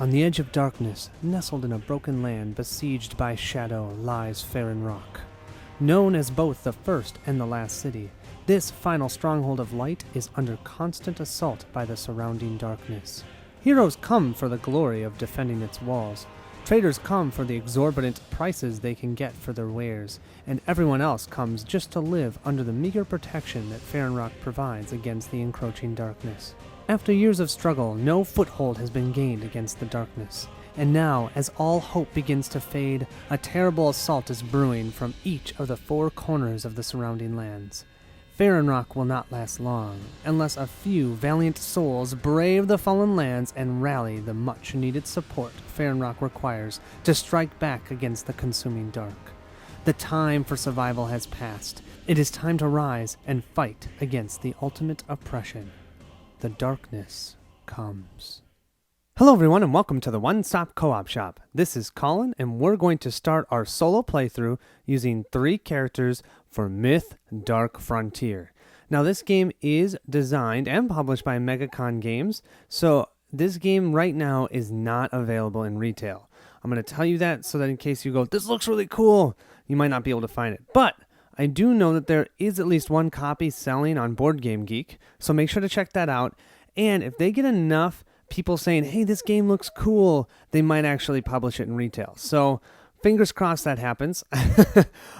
On the edge of darkness, nestled in a broken land besieged by shadow, lies Farrenroc. Known as both the first and the last city, this final stronghold of light is under constant assault by the surrounding darkness. Heroes come for the glory of defending its walls. Traders come for the exorbitant prices they can get for their wares, and everyone else comes just to live under the meager protection that Farrenroc provides against the encroaching darkness. After years of struggle, no foothold has been gained against the darkness. And now, as all hope begins to fade, a terrible assault is brewing from each of the four corners of the surrounding lands. Farrenroc will not last long, unless a few valiant souls brave the fallen lands and rally the much-needed support Farrenroc requires to strike back against the consuming dark. The time for survival has passed. It is time to rise and fight against the ultimate oppression. The darkness comes. Hello everyone and welcome to the One Stop Co-op Shop. This is Colin and we're going to start our solo playthrough using 3 characters for Myth Dark Frontier. Now this game is designed and published by MegaCon Games, so this game right now is not available in retail. I'm going to tell you that so that in case you go, this looks really cool, you might not be able to find it. But I do know that there is at least one copy selling on Board Game Geek, so make sure to check that out. And if they get enough people saying, hey, this game looks cool, they might actually publish it in retail. So fingers crossed that happens.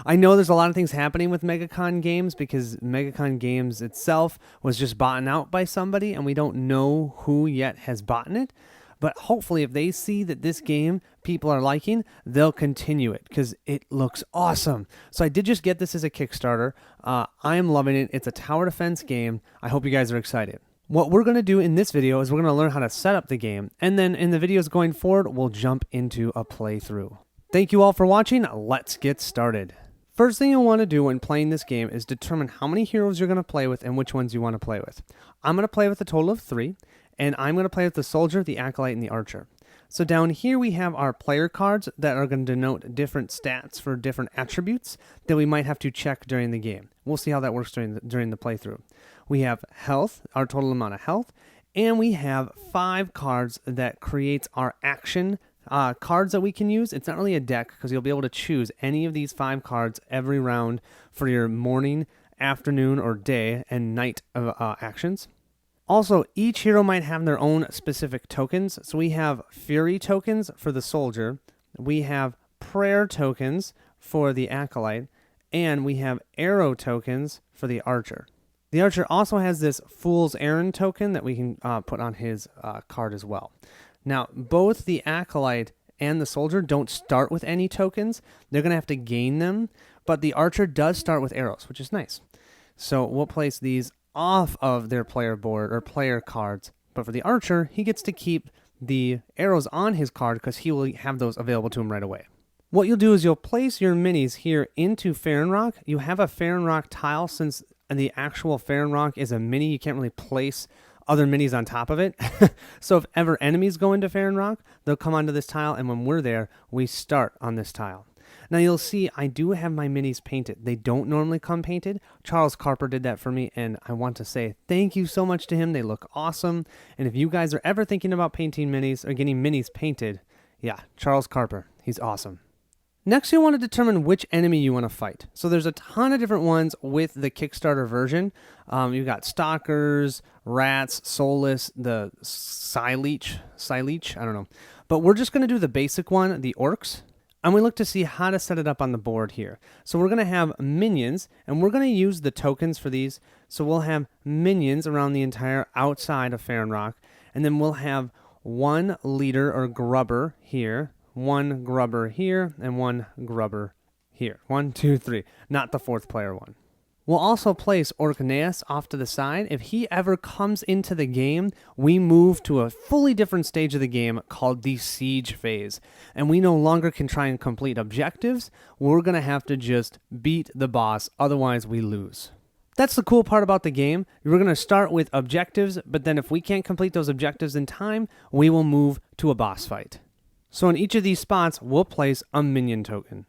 I know there's a lot of things happening with MegaCon Games because MegaCon Games itself was just bought out by somebody and we don't know who yet has bought it. But hopefully if they see that this game people are liking, they'll continue it because it looks awesome. So I did just get this as a Kickstarter. I am loving it. It's a tower defense game. I hope you guys are excited. What we're going to do in this video is we're going to learn how to set up the game. And then in the videos going forward, we'll jump into a playthrough. Thank you all for watching. Let's get started. First thing you'll want to do when playing this game is determine how many heroes you're going to play with and which ones you want to play with. I'm going to play with a total of 3. And I'm going to play with the soldier, the acolyte, and the archer. So down here we have our player cards that are going to denote different stats for different attributes that we might have to check during the game. We'll see how that works during the playthrough. We have health, our total amount of health, and we have 5 cards that creates our action cards that we can use. It's not really a deck because you'll be able to choose any of these 5 cards every round for your morning, afternoon, or day and night actions. Also, each hero might have their own specific tokens. So we have Fury tokens for the soldier, we have Prayer tokens for the acolyte, and we have Arrow tokens for the archer. The archer also has this Fool's Errand token that we can put on his card as well. Now, both the acolyte and the soldier don't start with any tokens. They're going to have to gain them, but the archer does start with arrows, which is nice. So we'll place these off of their player board or player cards, but for the archer, he gets to keep the arrows on his card because he will have those available to him right away. What you'll do is you'll place your minis here into Farrenroc. You have a Farrenroc tile since the actual Farrenroc is a mini. You can't really place other minis on top of it. So if ever enemies go into Farrenroc, they'll come onto this tile, and when we're there, we start on this tile. Now you'll see I do have my minis painted. They don't normally come painted. Charles Carper did that for me, and I want to say thank you so much to him. They look awesome. And if you guys are ever thinking about painting minis or getting minis painted, yeah, Charles Carper, he's awesome. Next, you want to determine which enemy you want to fight. So there's a ton of different ones with the Kickstarter version. You've got Stalkers, Rats, Soulless, the Psyleech, I don't know. But we're just going to do the basic one, the Orcs. And we look to see how to set it up on the board here. So we're going to have minions, and we're going to use the tokens for these. So we'll have minions around the entire outside of Farrenroc, and then we'll have 1 leader or grubber here, 1 grubber here, and 1 grubber here. 1, 2, 3. Not the 4th player one. We'll also place Orcneas off to the side. If he ever comes into the game, we move to a fully different stage of the game called the Siege phase. And we no longer can try and complete objectives. We're going to have to just beat the boss, otherwise we lose. That's the cool part about the game. We're going to start with objectives, but then if we can't complete those objectives in time, we will move to a boss fight. So in each of these spots, we'll place a minion token.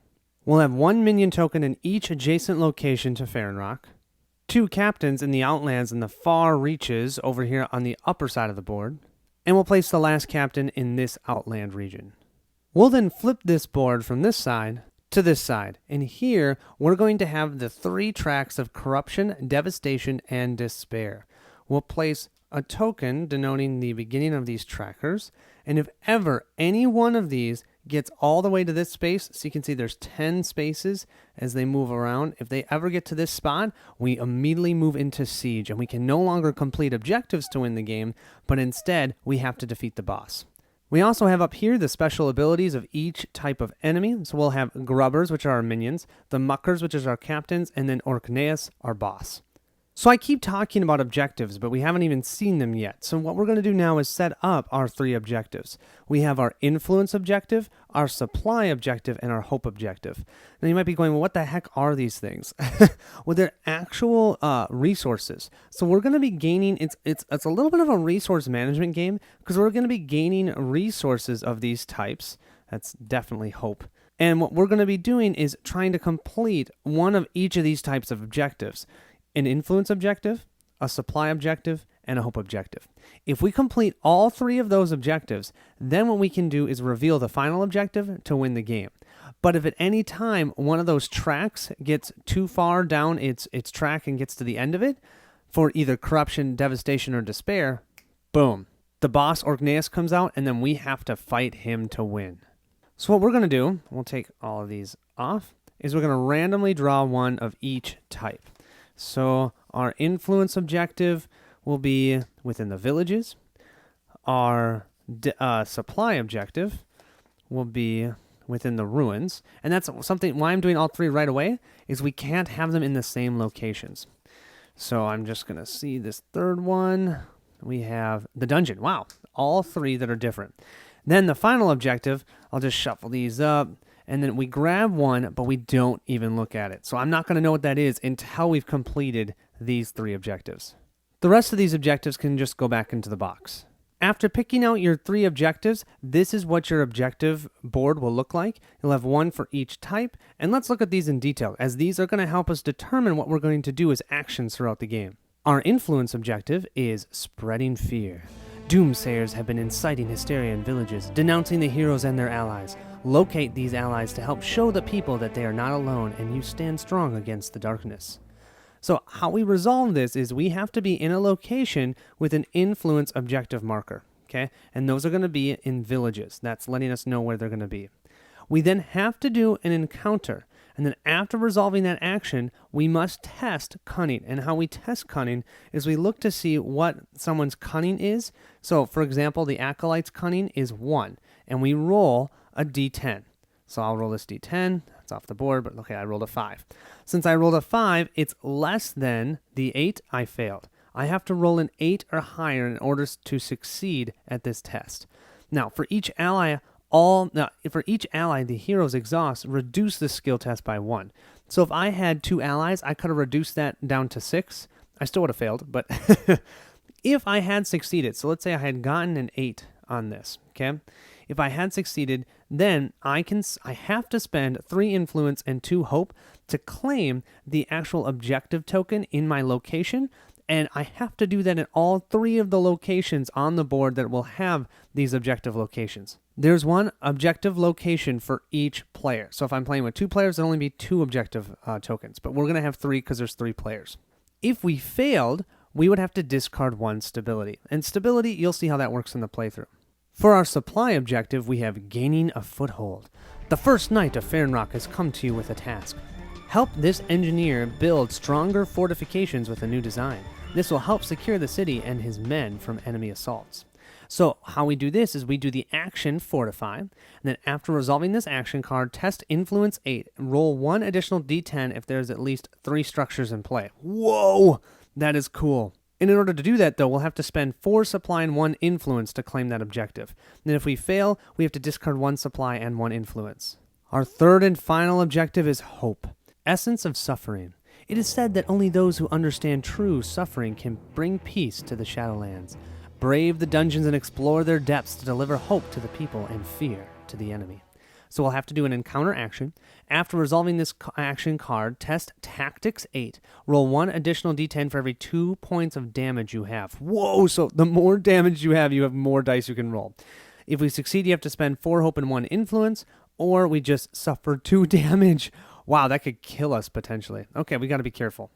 We'll have 1 minion token in each adjacent location to Farrenroc, 2 captains in the outlands and the far reaches over here on the upper side of the board, And we'll place the last captain in this outland region. We'll then flip this board from this side to this side. And here, we're going to have the 3 tracks of corruption, devastation, and despair. We'll place a token denoting the beginning of these trackers. And if ever any one of these gets all the way to this space, so you can see there's 10 spaces as they move around. If they ever get to this spot, we immediately move into siege, and we can no longer complete objectives to win the game, but instead we have to defeat the boss. We also have up here the special abilities of each type of enemy. So we'll have grubbers, which are our minions, the muckers, which is our captains, and then Orkneas, our boss. So I keep talking about objectives, but we haven't even seen them yet. So what we're going to do now is set up our 3 objectives. We have our influence objective, our supply objective, and our hope objective. Now you might be going, well, what the heck are these things? Well, they're actual resources. So we're going to be gaining, it's a little bit of a resource management game, because we're going to be gaining resources of these types. That's definitely hope. And what we're going to be doing is trying to complete one of each of these types of objectives. An influence objective, a supply objective, and a hope objective. If we complete all 3 of those objectives, then what we can do is reveal the final objective to win the game. But if at any time one of those tracks gets too far down its track and gets to the end of it, for either corruption, devastation, or despair, boom. The boss Orkneas comes out, and then we have to fight him to win. So what we're going to do, we'll take all of these off, is we're going to randomly draw one of each type. So our influence objective will be within the villages. Our supply objective will be within the ruins. And that's something, why I'm doing all 3 right away, is we can't have them in the same locations. So I'm just going to see this 3rd one. We have the dungeon. Wow, all 3 that are different. Then the final objective, I'll just shuffle these up. And then we grab one, but we don't even look at it. So I'm not going to know what that is until we've completed these 3 objectives. The rest of these objectives can just go back into the box. After picking out your 3 objectives, this is what your objective board will look like. You'll have 1 for each type. And let's look at these in detail, as these are going to help us determine what we're going to do as actions throughout the game. Our influence objective is spreading fear. Doomsayers have been inciting hysteria in villages, denouncing the heroes and their allies. Locate these allies to help show the people that they are not alone and you stand strong against the darkness. So how we resolve this is we have to be in a location with an influence objective marker, okay? And those are going to be in villages. That's letting us know where they're going to be. We then have to do an encounter. And then after resolving that action, we must test cunning. And how we test cunning is we look to see what someone's cunning is. So, for example, the Acolyte's cunning is 1. And we roll a d10. So I'll roll this d10. It's off the board, but okay, I rolled a 5. Since I rolled a 5, it's less than the 8 I failed. I have to roll an 8 or higher in order to succeed at this test. Now, for each ally, the hero's exhaust reduce the skill test by 1. So if I had 2 allies, I could have reduced that down to 6. I still would have failed, but if I had succeeded, so let's say I had gotten an 8 on this, okay? If I had succeeded, then I have to spend 3 influence and 2 hope to claim the actual objective token in my location, and I have to do that in all 3 of the locations on the board that will have these objective locations. There's 1 objective location for each player. So if I'm playing with 2 players, there'll only be 2 objective tokens, but we're going to have 3 because there's 3 players. If we failed, we would have to discard 1 stability. And stability, you'll see how that works in the playthrough. For our supply objective, we have gaining a foothold. The first knight of Farrenroc has come to you with a task. Help this engineer build stronger fortifications with a new design. This will help secure the city and his men from enemy assaults. So how we do this is we do the action Fortify, and then after resolving this action card, test Influence 8, roll 1 additional d10 if there's at least 3 structures in play. Whoa! That is cool. And in order to do that, though, we'll have to spend 4 supply and 1 influence to claim that objective. And if we fail, we have to discard 1 supply and 1 influence. Our third and final objective is Hope, Essence of Suffering. It is said that only those who understand true suffering can bring peace to the Shadowlands. Brave the dungeons and explore their depths to deliver hope to the people and fear to the enemy. So we'll have to do an encounter action. After resolving this action card, test Tactics 8. Roll 1 additional d10 for every 2 points of damage you have. Whoa, so the more damage you have more dice you can roll. If we succeed, you have to spend 4 hope and 1 influence, or we just suffer 2 damage. Wow, that could kill us potentially. Okay, we got to be careful.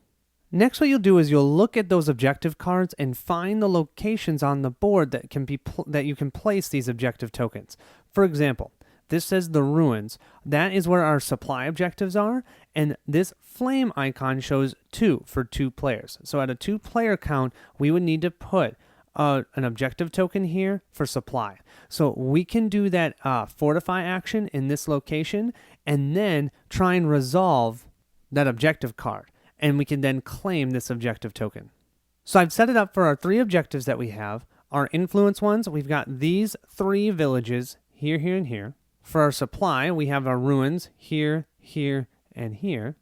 Next, what you'll do is you'll look at those objective cards and find the locations on the board that you can place these objective tokens. For example, this says the ruins. That is where our supply objectives are, and this flame icon shows 2 for 2 players. So at a 2-player count, we would need to put an objective token here for supply. So we can do that fortify action in this location and then try and resolve that objective card. And we can then claim this objective token. So I've set it up for our 3 objectives that we have. Our influence ones, we've got these 3 villages here, here, and here. For our supply, we have our ruins here, here, and here.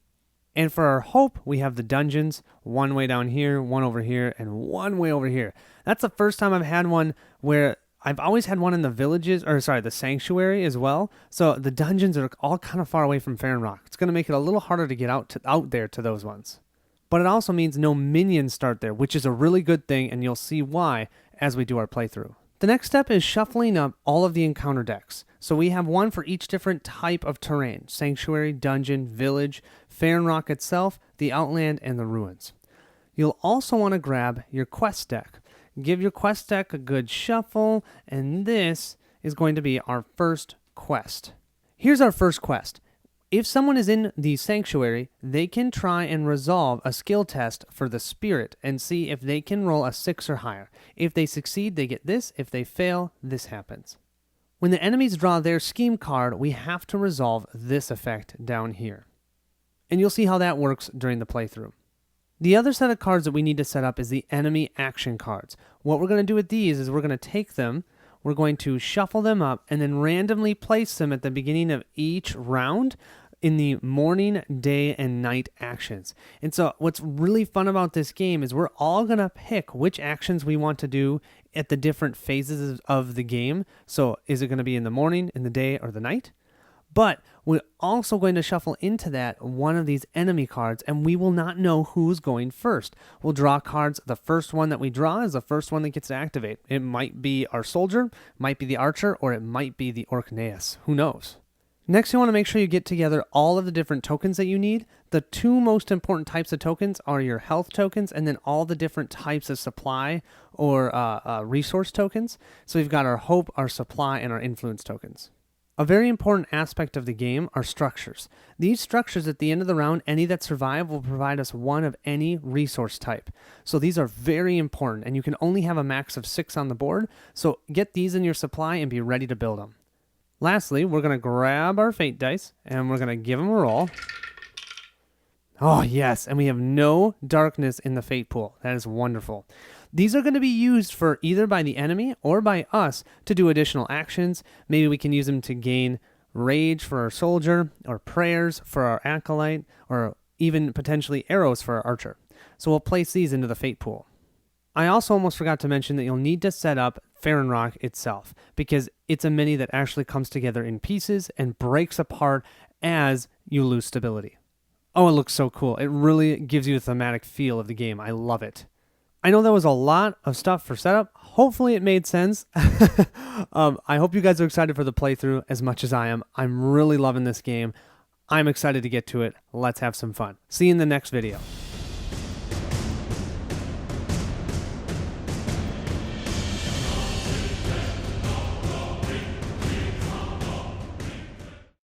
And for our hope, we have the dungeons, 1 way down here, 1 over here, and 1 way over here. That's the first time I've had one where I've always had one in the villages, the sanctuary as well. So the dungeons are all kind of far away from Farrenroc. It's going to make it a little harder to get out there to those ones. But it also means no minions start there, which is a really good thing, and you'll see why as we do our playthrough. The next step is shuffling up all of the encounter decks. So we have 1 for each different type of terrain: sanctuary, dungeon, village, Farrenroc itself, the outland, and the ruins. You'll also want to grab your quest deck. Give your quest deck a good shuffle, and this is going to be our first quest. Here's our first quest. If someone is in the sanctuary, they can try and resolve a skill test for the spirit and see if they can roll a 6 or higher. If they succeed, they get this. If they fail, this happens. When the enemies draw their scheme card, we have to resolve this effect down here. And you'll see how that works during the playthrough. The other set of cards that we need to set up is the enemy action cards. What we're going to do with these is we're going to take them, we're going to shuffle them up, and then randomly place them at the beginning of each round in the morning, day, and night actions. And so what's really fun about this game is we're all going to pick which actions we want to do at the different phases of the game. So is it going to be in the morning, in the day, or the night? But we're also going to shuffle into that one of these enemy cards, and we will not know who's going first. We'll draw cards. The first one that we draw is the first one that gets to activate. It might be our soldier, might be the archer, or it might be the Orkneas. Who knows? Next, you want to make sure you get together all of the different tokens that you need. The 2 most important types of tokens are your health tokens and then all the different types of supply or resource tokens. So we've got our hope, our supply, and our influence tokens. A very important aspect of the game are structures. These structures at the end of the round, any that survive will provide us 1 of any resource type. So these are very important, and you can only have a max of 6 on the board. So get these in your supply and be ready to build them. Lastly, we're going to grab our fate dice, and we're going to give them a roll. Oh, yes, and we have no darkness in the fate pool. That is wonderful. These are going to be used for either by the enemy or by us to do additional actions. Maybe we can use them to gain rage for our soldier, or prayers for our acolyte, or even potentially arrows for our archer. So we'll place these into the fate pool. I also almost forgot to mention that you'll need to set up Farrenroc itself, because it's a mini that actually comes together in pieces and breaks apart as you lose stability. Oh, it looks so cool. It really gives you a thematic feel of the game. I love it. I know that was a lot of stuff for setup. Hopefully it made sense. I hope you guys are excited for the playthrough as much as I am. I'm really loving this game. I'm excited to get to it. Let's have some fun. See you in the next video.